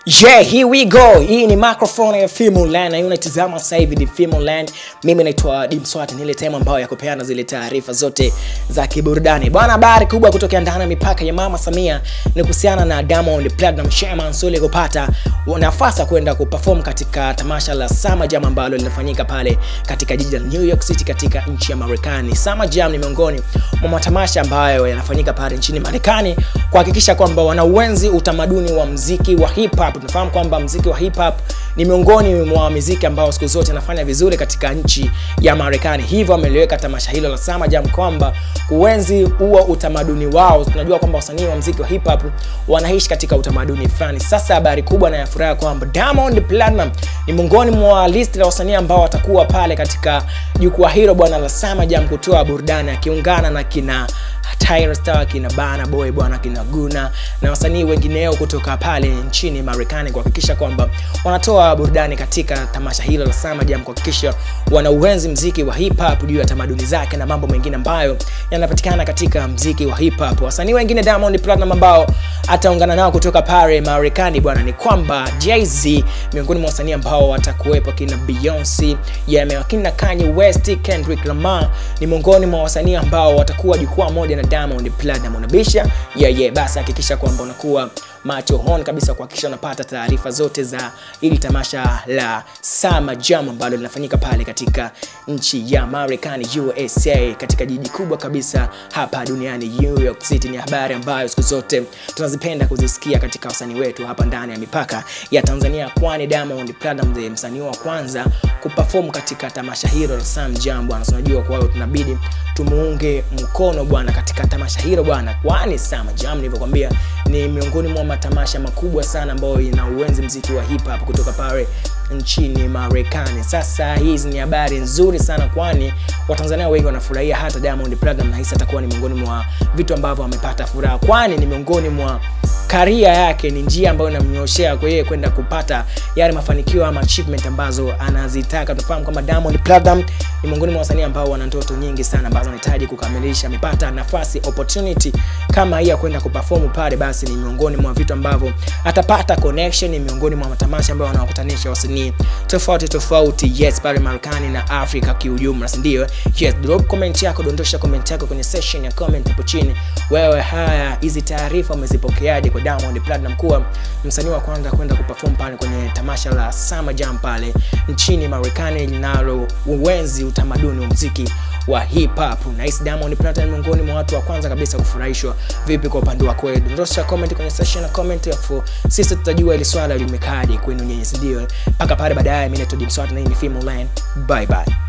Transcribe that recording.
Yeah, here we go. Hii ni microphone ya Filmland na unatizama sasa hivi ni Filmland. Mimi naitwa Dimswati, ni ile time ambayo ya kupeana zile taarifa zote za kiburudani. Bwana, habari kubwa kutoka ndani ya mipaka ya Mama Samia ni kuhusiana na Diamond Platnumz Shema Nsole kupata nafasi kwenda kuperform katika tamasha la Summer Jam ambalo linafanyika pale katika jiji la New York City katika nchi ya Marekani. Summer Jam ni miongoni mwa matamasha ambayo yanafanyika pale nchini Marekani kuhakikisha kwamba wanauenzi utamaduni wa muziki wa hip hop. Tunafahamu kwamba muziki wa hip hop ni miongoni mwa muziki ambao siku zote anafanya vizuri katika nchi ya Marekani. Hivyo ameliweka tamasha hilo la Summer Jam kwamba kuenzi huo utamaduni wao. Tunajua kwamba wasanii wa muziki wa hip hop wanaishi katika utamaduni fulani. Sasa habari kubwa na ya furaha kwamba Diamond Platnumz ni miongoni mwa list la wasanii ambao watakuwa pale katika jukwaa hilo bwana la Summer Jam kutoa burudani, akiungana na kina Tyler Star, kina Burna Boy bwana, kina Guna na wasanii wengineo kutoka pale nchini Marekani kuhakikisha kwamba wanatoa burudani katika tamasha hilo la Summer Jam, kuhakikisha wanauenzi muziki wa hip hop juu ya tamaduni zake na mambo mengine ambayo yanapatikana katika muziki wa hip hop. Wasanii wengine Diamond Platnumz ambao ataungana nao kutoka pale Marekani bwana ni kwamba Jay-Z miongoni mwa wasanii ambao watakuwepo, kina Beyonce, kina Kanye West, Kendrick Lamar ni miongoni mwa wasanii ambao watakuwa jukwaa moja na Diamond Platnumz. Unabisha basi hakikisha kwamba unakuwa macho on kabisa kuhakikisha unapata taarifa zote za ili tamasha la Summer Jam ambalo linafanyika pale katika nchi ya Marekani, USA, katika jiji kubwa kabisa hapa duniani, New York City. Ni habari ambayo siku zote tunazipenda kuzisikia katika wasanii wetu hapa ndani ya mipaka ya Tanzania, kwani Diamond Platnumz ndiye msanii wa kwanza kuperform katika tamasha hilo la Summer Jam bwana. Tunajua kwa hiyo tunabidi tumuunge mkono bwana katika tamasha hilo bwana, kwani Summer Jam nilivyokuambia ni miongoni mwa matamasha makubwa sana ambayo inauenzi muziki wa hip hop kutoka pale nchini Marekani. Sasa hizi ni habari nzuri sana, kwani Watanzania wengi wanafurahia, hata Diamond Platnumz na hisa atakuwa ni miongoni mwa vitu ambavyo amepata furaha, kwani ni miongoni mwa career yake, ni njia ambayo inamnyoshea kwa yeye kwenda kupata yale mafanikio ama achievement ambazo anazitaka. Tunafahamu kwamba Diamond Platnumz ni miongoni mwa wasanii ambao wana ndoto nyingi sana ambazo anahitaji kukamilisha. Amepata nafasi, opportunity kama hii ya kwenda kuperform pale, basi ni miongoni mwa vitu ambavyo atapata connection, ni miongoni mwa matamasha ambayo wanawakutanisha wasanii tofauti pale Marekani na Afrika kiujumla, si ndio? Drop comment yako, dondosha comment yako kwenye section ya comment hapo chini. Wewe hizi taarifa umezipokeaje kwa Diamond Platnumz kuwa msanii wa kwanza kwenda kuperform pale kwenye tamasha la Summer Jam pale nchini Marekani linalo uenzi utamaduni wa muziki wa hip hop? Na hisi Diamond Platnumz miongoni mwa watu wa kwanza kabisa kufurahishwa. Vipi kwa upande wako? Dondosha comment kwenye section ya comment hapo, sisi tutajua ile swala limekaaje kwenu nyinyi, si ndio? Paka pale baadaye. Mimi ni Dimswati na hii ni Filmland. Bye bye.